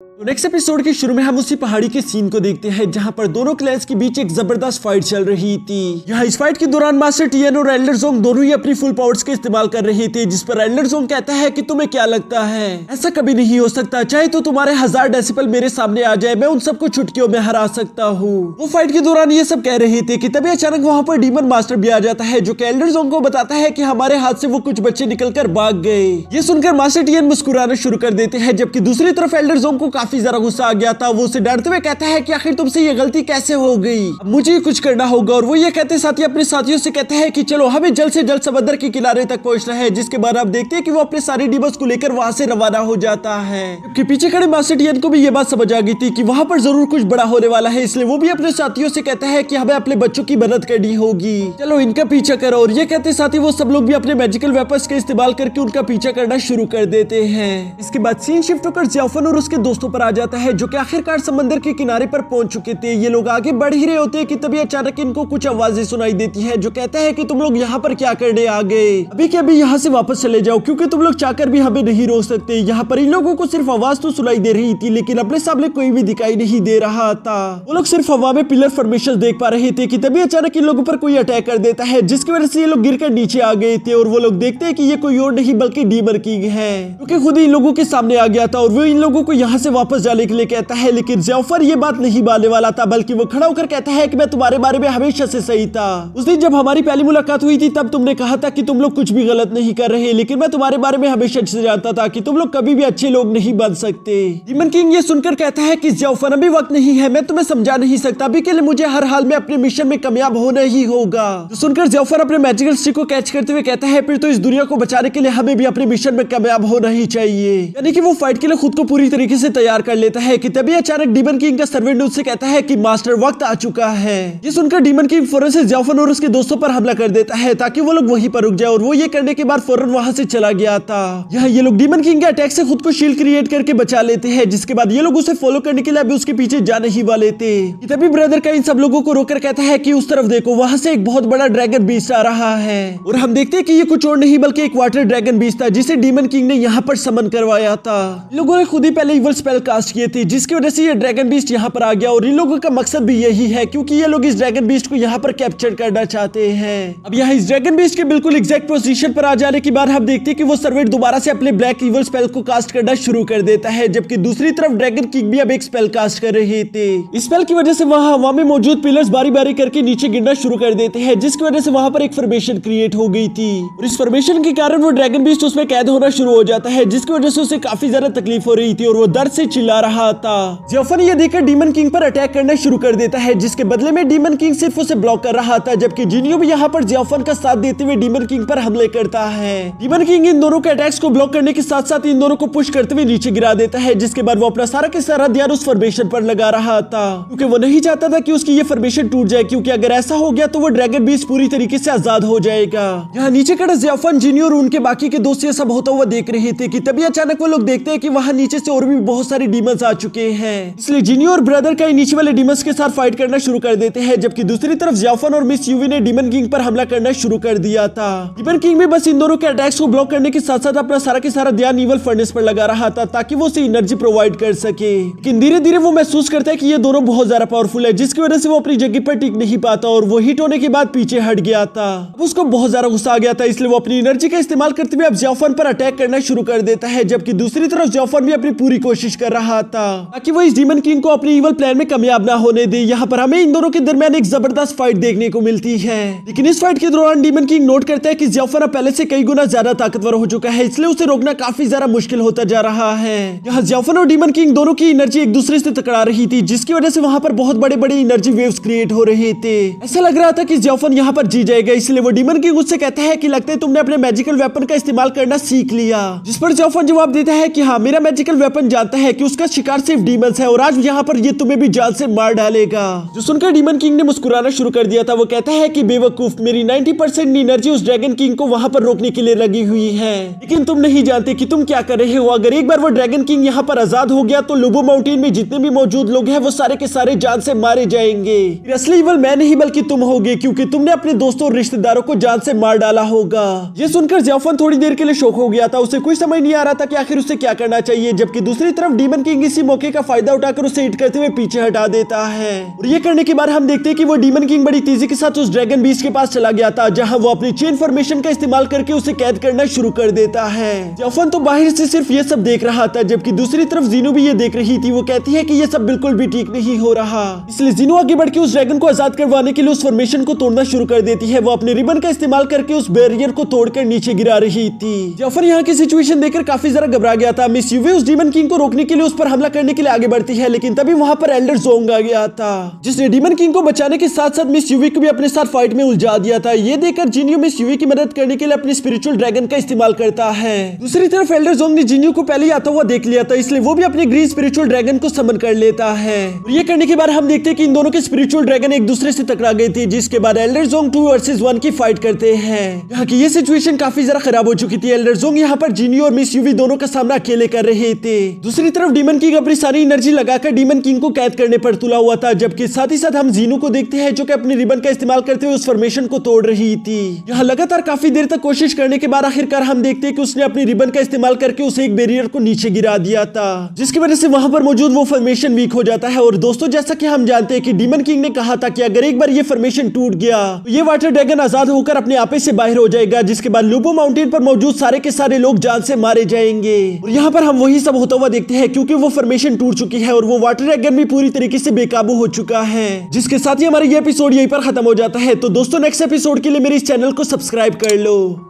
तो next episode के शुरू में हम उसी पहाड़ी के सीन को देखते हैं जहां पर दोनों क्लैंस के बीच एक जबरदस्त फाइट चल रही थी। यहाँ इस फाइट के दौरान मास्टर टियन और एल्डर जोंग दोनों ही अपनी फुल पावर्स का इस्तेमाल कर रहे थे, जिस पर एल्डर जोंग कहता है कि तुम्हें क्या लगता है, ऐसा कभी नहीं हो सकता, चाहे तो तुम्हारे 1000 डेसिबल मेरे सामने आ जाए, मैं उन सबको चुटकियों में हरा सकता हूँ। वो फाइट के दौरान ये सब कह रहे थे कि तभी अचानक वहाँ पर डीमन मास्टर भी आ जाता है, जो कि एल्डर जोंग को बताता है कि हमारे हाथ से वो कुछ बच्चे निकलकर भाग गए। ये सुनकर मास्टर टियन मुस्कुराना शुरू कर देते हैं, जबकि दूसरी तरफ एल्डर जोंग को काफी ज्यादा गुस्सा आ गया था। वो उसे डरते हुए कहता है कि आखिर तुमसे ये गलती कैसे हो गई, अब मुझे कुछ करना होगा। और वो ये कहते साथ ही अपने साथियों से कहते हैं कि चलो हमें जल्द से जल्द समंदर के किनारे तक पहुंचना है, जिसके बाद आप देखते हैं कि वो अपने सारे डीमंस को लेकर वहां से रवाना हो जाता है। जबकि पीछे खड़े मास्टर टियन को भी ये बात समझ आ गई थी कि वहां पर जरूर कुछ बड़ा होने वाला है, इसलिए वो भी अपने साथियों से कहता है कि हमें अपने बच्चों की मदद करनी होगी, चलो इनका पीछा करो। और ये कहते साथ ही वो सब लोग भी अपने मैजिकल वेपन्स का इस्तेमाल करके उनका पीछा करना शुरू कर देते हैं। इसके बाद सीन शिफ्ट होकर ज़ियाओफन और उसके दोस्तों पर आ जाता है, जो कि आखिरकार समंदर के किनारे पर पहुंच चुके थे। ये लोग आगे बढ़ ही रहे होते हैं कि तभी अचानक इनको कुछ आवाजें सुनाई देती है, जो कहता है कि तुम लोग यहाँ पर क्या करने आ गए, अभी के अभी यहाँ से वापस चले जाओ, क्योंकि तुम लोग चाहकर भी हमें नहीं रोक सकते। यहाँ पर इन लोगों को सिर्फ आवाज तो सुनाई दे रही थी, लेकिन अपने सामने कोई भी दिखाई नहीं दे रहा था। वो लोग सिर्फ हवा में पिलर फॉर्मेशन देख पा रहे थे कि तभी अचानक इन लोगों पर कोई अटैक कर देता है, जिसकी वजह से ये लोग गिरकर नीचे आ गए थे। और वो लोग देखते हैं कि ये कोई और नहीं बल्कि डीमन किंग है, क्योंकि खुद ही इन लोगों के सामने आ गया था और वो इन लोगों को यहाँ से वापस जाने के लिए कहता है। लेकिन ज़ियाओफन ये बात नहीं मानने वाला था, बल्कि वो खड़ा होकर कहता है कि मैं तुम्हारे बारे में हमेशा से सही था। उस दिन जब हमारी पहली मुलाकात हुई थी तब तुमने कहा था कि तुम लोग कुछ भी गलत नहीं कर रहे, लेकिन मैं तुम्हारे बारे में हमेशा से जानता था कि तुम लोग कभी भी अच्छे लोग नहीं बन सकते। डीमन किंग ये सुनकर कहता है कि ज़ियाओफन अभी वक्त नहीं है, मैं तुम्हें समझा नहीं सकता, अभी के लिए मुझे हर हाल में अपने मिशन में कामयाब होना ही होगा। तो सुनकर ज़ियाओफन अपने मैजिकल स्टिक को कैच करते हुए कहता है, फिर तो इस दुनिया को बचाने के लिए हमें भी अपने मिशन में कामयाब होना ही चाहिए। यानी कि वो फाइट के लिए खुद को पूरी तरीके से तैयार कर लेता है कि तभी अचानक डीमन किंग का सर्वेंट उससे कहता है कि मास्टर वक्त आ चुका है। ये सुनकर डीमन किंग फौरन से ज़ियाओफन और उसके दोस्तों पर हमला कर देता है ताकि वो लोग वहीं पर रुक जाए, और वो ये करने के बाद फौरन वहां से चला गया था। यहाँ ये लोग डीमन किंग के अटैक से खुद को शील्ड क्रिएट करके बचा लेते हैं, जिसके बाद ये लोग उसे फॉलो करने के लिए अभी उसके पीछे जाने ही वाले थे। तभी ब्रदर का इन सब लोगों को रोककर कहता है कि उस तरफ देखो, वहां से एक बहुत बड़ा ड्रैगन बीस्ट आ रहा है। और हम देखते हैं कि ये कुछ और नहीं बल्कि एक वाटर ड्रैगन बीस्ट था, जिसे डीमन किंग ने यहाँ पर समन करवाया था। लोगों ने खुद ही पहले इवल स्पेल कास्ट किए थे, जिसकी वजह से ये ड्रैगन बीस्ट यहाँ पर आ गया। और इन लोगों का मकसद भी यही है, क्योंकि ये लोग इस ड्रैगन बीस्ट को यहाँ पर कैप्चर करना चाहते हैं। अब यहाँ इस ड्रैगन बीस्ट के बिल्कुल एग्जैक्ट पोजीशन पर आ जाने के बाद हम देखते हैं कि वो सर्वेंट दोबारा से अपने ब्लैक इवल स्पेल को कास्ट करना शुरू कर देता है, जबकि दूसरी तरफ ड्रैगन किंग भी अब एक स्पेल कास्ट कर रहे थे। इस स्पेल की वजह से वहाँ हवा में मौजूद पिलर्स बारी बारी करके नीचे गिरना शुरू कर देते हैं, जिसकी वजह से वहाँ पर एक फॉर्मेशन क्रिएट हो गई थी। और इस फॉर्मेशन के कारण वो ड्रैगन बीस्ट उसमें कैद होना शुरू हो जाता है, जिसकी वजह से उसे काफी ज्यादा तकलीफ हो रही थी और वो दर्द से चिल्ला रहा था। ज़ियाओफन ये देखकर डीमन किंग पर अटैक करना शुरू कर देता है, जिसके बदले में डीमन किंग सिर्फ उसे ब्लॉक कर रहा था, जबकि जिनियो भी यहाँ पर ज़ियाओफन का साथ देते हुए डीमन किंग पर हमले करता है। डीमन किंग इन दोनों के अटैक्स को ब्लॉक करने के साथ साथ इन दोनों को पुश करते हुए नीचे गिरा देता है, जिसके बाद वो अपना सारा के सारा ध्यान उस फॉर्मेशन पर लगा रहा था, क्योंकि वो नहीं चाहता था कि उसकी ये फॉर्मेशन टूट जाए, क्योंकि अगर ऐसा हो गया तो वो ड्रैगन बीस्ट पूरी तरीके से आजाद हो जाएगा। यहाँ नीचे खड़ा ज़ियाओफन, जिनियो और उनके बाकी के दोस्त ये सब होता हुआ देख रहे थे कि तभी अचानक वो लोग देखते हैं कि वहाँ नीचे से और भी बहुत सारे डीमंस आ चुके हैं। इसलिए जिनियो और ब्रदर का नीचे वाले डीमंस के साथ फाइट करना शुरू कर देते हैं, जबकि दूसरी तरफ ज़ियाओफन और मिस यूवी ने डीमन किंग पर हमला करना शुरू कर दिया था। डीमन किंग भी बस इन दोनों के अटैक्स को ब्लॉक करने के साथ साथ अपना सारा के सारा ध्यान इवल फर्नेस पर लगा रहा था, ताकि वो उसे एनर्जी प्रोवाइड कर सके। लेकिन धीरे धीरे वो महसूस करता है कि ये दोनों बहुत ज्यादा पावरफुल है, जिसकी वजह से वो अपनी जगह पर टिक नहीं पाता और वो हिट होने के बाद पीछे हट गया था। अब उसको बहुत ज्यादा गुस्सा आ गया था, इसलिए वो अपनी एनर्जी का इस्तेमाल करते हुए अब ज़ियाओफन पर अटैक करना शुरू कर देता है, जबकि दूसरी तरफ ज़ियाओफन भी अपनी पूरी कोशिश कर रहा था ताकि वो इस डीमन किंग को अपने इवल प्लान में कामयाब ना होने दे। यहाँ पर हमें इन दोनों के दरमियान एक जबरदस्त फाइट देखने को मिलती है, लेकिन इस फाइट के दौरान डीमन किंग नोट करता है कि ज़ियाओफन पहले से कई गुना ज्यादा ताकतवर हो चुका है, इसलिए उसे रोकना काफी ज्यादा मुश्किल होता जा रहा है। यहाँ ज़ियाओफन और डीमन किंग दोनों की एनर्जी एक दूसरे से टकरा रही थी, जिसकी वजह से वहाँ पर बहुत बड़े बड़े एनर्जी वेव्स क्रिएट हो रहे थे। ऐसा लग रहा था कि ज़ियाओफन यहाँ पर जीत जाएगा, इसलिए वो डीमन किंग उससे कहता है कि लगता है तुमने अपने मैजिकल वेपन का इस्तेमाल करना सीख लिया। जिस पर ज़ियाओफन जवाब देता है कि हाँ, मेरा मैजिकल वेपन जानता है कि उसका शिकार सिर्फ डीमंस है और आज यहाँ पर ये तुम्हें भी जान से मार डालेगा। जो सुनकर डीमन किंग ने मुस्कुराना शुरू कर दिया था। वो कहता है कि बेवकूफ, मेरी 90% एनर्जी उस ड्रैगन किंग को वहाँ पर रोकने के लिए लगी हुई है, लेकिन तुम नहीं जानते कि तुम क्या कर रहे हो। अगर एक बार वो ड्रैगन किंग यहाँ पर आजाद हो गया तो लोबो माउंटेन में जितने भी मौजूद लोग हैं वो सारे के सारे जान से मारे जाएंगे। असली इवल मैं नहीं बल्कि तुम होगे, क्योंकि तुमने अपने दोस्तों और रिश्तेदारों को जान से मार डाला होगा। ये सुनकर ज़ियाओफन थोड़ी देर के लिए शॉक हो गया था। उसे कुछ समझ नहीं आ रहा था कि आखिर उसे क्या करना चाहिए, जबकि दूसरी तरफ तरफ डीमन किंग इसी मौके का फायदा उठाकर उसे हिट करते हुए पीछे हटा देता है और ये करने के बाद हम देखते हैं कि वो डीमन किंग बड़ी तेजी के साथ उस ड्रैगन बीस्ट के पास चला गया था, जहां वो अपनी चेन फॉर्मेशन का इस्तेमाल करके उसे कैद करना शुरू कर देता है। जफन तो बाहर से सिर्फ ये सब देख रहा था, जबकि दूसरी तरफ जीनू भी ये देख रही थी। वो कहती है कि ये सब बिल्कुल भी ठीक नहीं हो रहा, इसलिए जीनू आगे बढ़ के उस ड्रैगन को आजाद करवाने के लिए उस फॉर्मेशन को तोड़ना शुरू कर देती है। वो अपने रिबन का इस्तेमाल करके उस बैरियर को तोड़कर नीचे गिरा रही थी। जफर यहाँ की सिचुएशन देखकर काफी ज्यादा घबरा गया था। मिस यूवी उस डीमन किंग को रोकने के लिए उस पर हमला करने के लिए आगे बढ़ती है, लेकिन तभी वहां पर एल्डर जोंग आ गया था, जिसने डीमन किंग को बचाने के साथ साथ मिस यूवी को भी अपने साथ फाइट में उलझा दिया था। ये देखकर जिन्यू मिस यूवी की मदद करने के लिए अपने स्पिरिचुअल ड्रैगन का इस्तेमाल करता है। दूसरी तरफ एल्डर जोंग ने जिन्यू को पहले ही आता हुआ देख लिया था, इसलिए वो भी अपने ग्रीन स्पिरिचुअल ड्रैगन को समन कर लेता है। और ये करने के बाद हम देखते हैं कि इन दोनों के स्पिरिचुअल ड्रैगन एक दूसरे से टकरा गए थे, जिसके बाद एल्डर जोंग 2 वर्सेस 1 की फाइट करते हैं। यहाँ की ये सिचुएशन काफी ज्यादा खराब हो चुकी थी। एल्डर जोंग यहाँ पर जिन्यू और मिस यूवी दोनों का सामना अकेले कर रहे थे। दूसरी तरफ डीमन किंग अपनी सारी एनर्जी लगाकर डीमन किंग को कैद करने पर तुला हुआ था, जबकि साथ ही साथ हम जीनू को देखते हैं जो कि अपने रिबन का इस्तेमाल करते हुए उस फॉर्मेशन को तोड़ रही थी। यहाँ लगातार काफी देर तक कोशिश करने के बाद आखिरकार हम देखते हैं कि उसने अपनी रिबन का इस्तेमाल करके उसे एक बैरियर को नीचे गिरा दिया था, जिसकी वजह से वहां पर मौजूद वो फॉर्मेशन वीक हो जाता है। और दोस्तों, जैसा कि हम जानते हैं कि डीमन किंग ने कहा था कि अगर एक बार ये फॉर्मेशन टूट गया तो ये वाटर ड्रैगन आजाद होकर अपने आपे से बाहर हो जाएगा, जिसके बाद लूबो माउंटेन पर मौजूद सारे के सारे लोग जान से मारे जाएंगे। और यहाँ पर हम वही सब होता हुआ देखते हैं, क्योंकि वो फॉर्मेशन टूट चुकी है और वो वाटर ड्रैगन भी पूरी तरीके से बेकाबू हो चुका है, जिसके साथ ही हमारा ये एपिसोड यहीं पर खत्म हो जाता है। तो दोस्तों, नेक्स्ट एपिसोड के लिए मेरे इस चैनल को सब्सक्राइब कर लो।